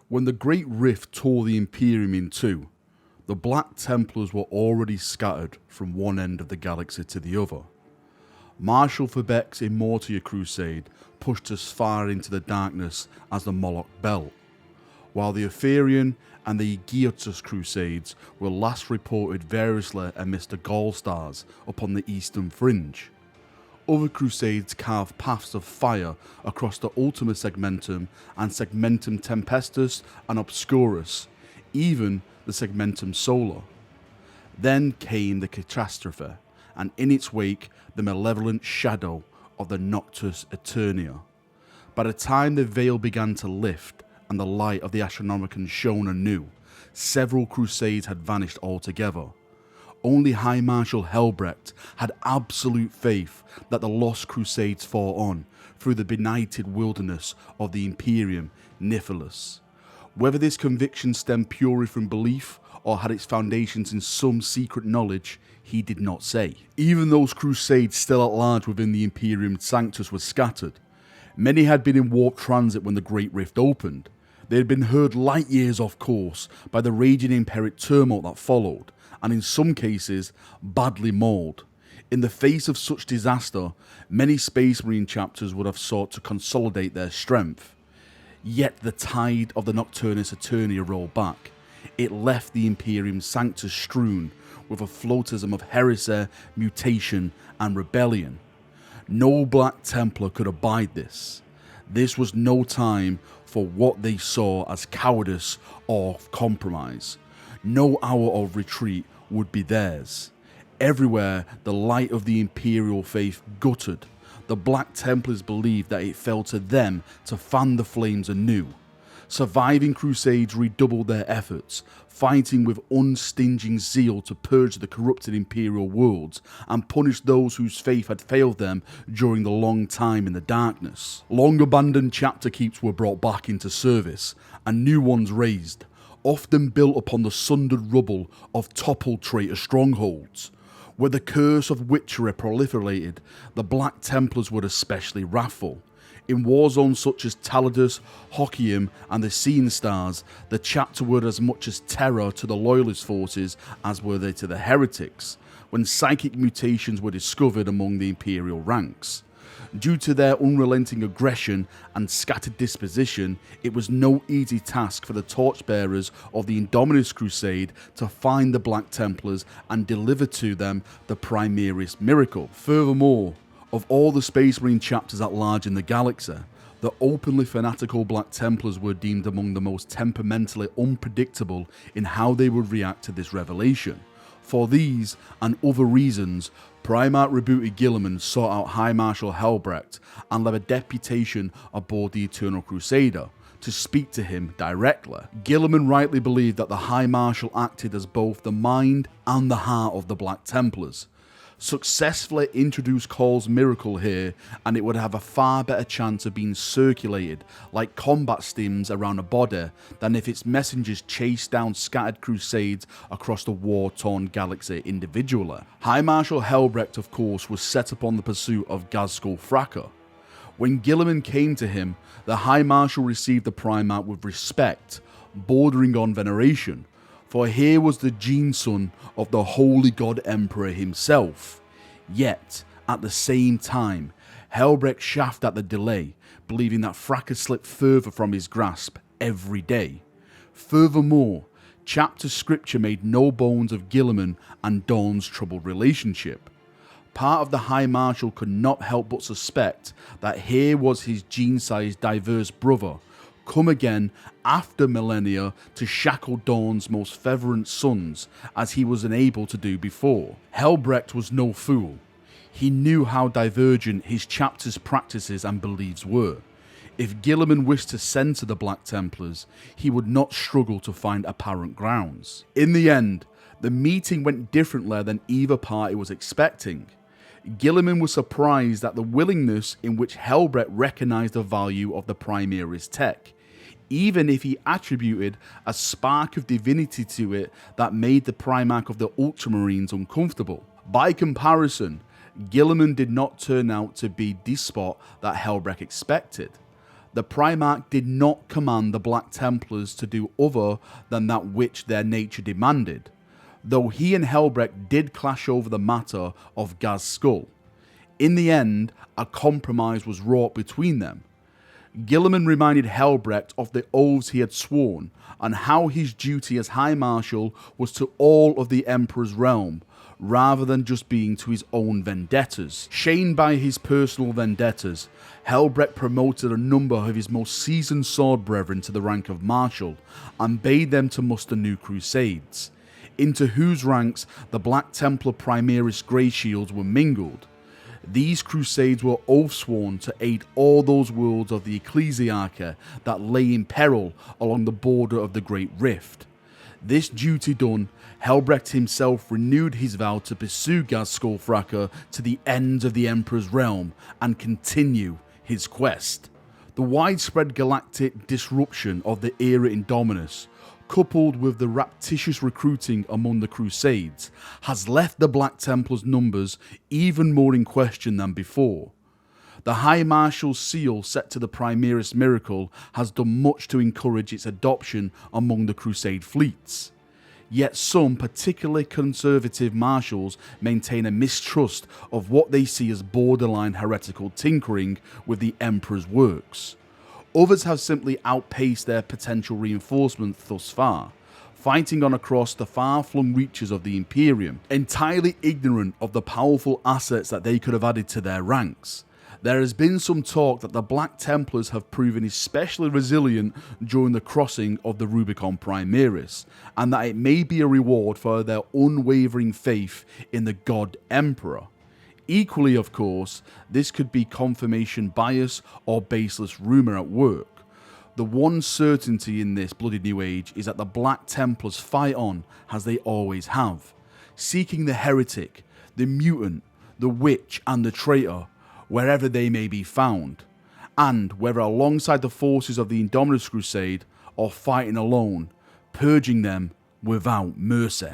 When the Great Rift tore the Imperium in two, the Black Templars were already scattered from one end of the galaxy to the other. Marshal Helbrecht's Immortia Crusade pushed as far into the darkness as the Moloch Belt, while the Etherian and the Aegiatus Crusades were last reported variously amidst the Gaul stars upon the eastern fringe. Other crusades carved paths of fire across the Ultima Segmentum and Segmentum Tempestus and Obscurus, even the Segmentum Solar. Then came the catastrophe, and in its wake the malevolent shadow of the Noctis Eternia. By the time the veil began to lift and the light of the Astronomicon shone anew, several crusades had vanished altogether. Only High Marshal Helbrecht had absolute faith that the lost crusades fought on through the benighted wilderness of the Imperium Nifilus. Whether this conviction stemmed purely from belief or had its foundations in some secret knowledge, he did not say. Even those crusades still at large within the Imperium Sanctus were scattered. Many had been in warp transit when the Great Rift opened. They had been hurled light years off course by the raging imperic tumult that followed, and in some cases, badly mauled. In the face of such disaster, many Space Marine chapters would have sought to consolidate their strength. Yet the tide of the Nocturnus Eternia rolled back. It left the Imperium Sanctus strewn with a floatism of heresy, mutation, and rebellion. No Black Templar could abide this. This was no time for what they saw as cowardice or compromise. No hour of retreat would be theirs. Everywhere the light of the Imperial faith guttered, the Black Templars believed that it fell to them to fan the flames anew. Surviving crusades redoubled their efforts, fighting with unstinging zeal to purge the corrupted imperial worlds and punish those whose faith had failed them during the long time in the darkness. Long abandoned chapter keeps were brought back into service, and new ones raised, often built upon the sundered rubble of toppled traitor strongholds. Where the curse of witchery proliferated, the Black Templars were especially wrathful. In war zones such as Taladus, Hoquiam and the Seeing Stars, the chapter were as much as terror to the loyalist forces as were they to the heretics, when psychic mutations were discovered among the imperial ranks. Due to their unrelenting aggression and scattered disposition, it was no easy task for the torchbearers of the Indominus Crusade to find the Black Templars and deliver to them the Primaris miracle. Furthermore, of all the Space Marine chapters at large in the galaxy, the openly fanatical Black Templars were deemed among the most temperamentally unpredictable in how they would react to this revelation. For these and other reasons, Primarch rebooted Guilliman sought out High Marshal Helbrecht and led a deputation aboard the Eternal Crusader to speak to him directly. Guilliman rightly believed that the High Marshal acted as both the mind and the heart of the Black Templars. Successfully introduce Call's miracle here, and it would have a far better chance of being circulated like combat stims around a body than if its messengers chased down scattered crusades across the war-torn galaxy individually. High Marshal Helbrecht, of course, was set upon the pursuit of Ghazghkull Thraka. When Guilliman came to him, the High Marshal received the Primarch with respect, bordering on veneration. For here was the gene son of the Holy God Emperor himself. Yet, at the same time, Helbrecht chafed at the delay, believing that Thraka slipped further from his grasp every day. Furthermore, chapter scripture made no bones of Guilliman and Dawn's troubled relationship. Part of the High Marshal could not help but suspect that here was his gene-sized diverse brother, come again after millennia to shackle Dawn's most fervent sons, as he was unable to do before. Helbrecht was no fool. He knew how divergent his chapter's practices and beliefs were. If Guilliman wished to censor the Black Templars, he would not struggle to find apparent grounds. In the end, the meeting went differently than either party was expecting. Guilliman was surprised at the willingness in which Helbrecht recognised the value of the Primaris tech, even if he attributed a spark of divinity to it that made the Primarch of the Ultramarines uncomfortable. By comparison, Guilliman did not turn out to be the despot that Helbrecht expected. The Primarch did not command the Black Templars to do other than that which their nature demanded, though he and Helbrecht did clash over the matter of Gaz's skull. In the end, a compromise was wrought between them. Guilliman reminded Helbrecht of the oaths he had sworn, and how his duty as High Marshal was to all of the Emperor's realm, rather than just being to his own vendettas. Shamed by his personal vendettas, Helbrecht promoted a number of his most seasoned sword brethren to the rank of Marshal, and bade them to muster new crusades, into whose ranks the Black Templar Primaris Grey Shields were mingled. These crusades were oath-sworn to aid all those worlds of the Ecclesiarchy that lay in peril along the border of the Great Rift. This duty done, Helbrecht himself renewed his vow to pursue Gaz Skullfracker to the ends of the Emperor's realm and continue his quest. The widespread galactic disruption of the era Indominus, coupled with the raptitious recruiting among the Crusades, has left the Black Templars' numbers even more in question than before. The High Marshal's seal set to the Primaris miracle has done much to encourage its adoption among the Crusade fleets. Yet some particularly conservative marshals maintain a mistrust of what they see as borderline heretical tinkering with the Emperor's works. Others have simply outpaced their potential reinforcement thus far, fighting on across the far-flung reaches of the Imperium, entirely ignorant of the powerful assets that they could have added to their ranks. There has been some talk that the Black Templars have proven especially resilient during the crossing of the Rubicon Primaris, and that it may be a reward for their unwavering faith in the God Emperor. Equally, of course, this could be confirmation bias or baseless rumour at work. The one certainty in this bloody new age is that the Black Templars fight on as they always have, seeking the heretic, the mutant, the witch and the traitor, wherever they may be found, and whether alongside the forces of the Indominus Crusade or fighting alone, purging them without mercy.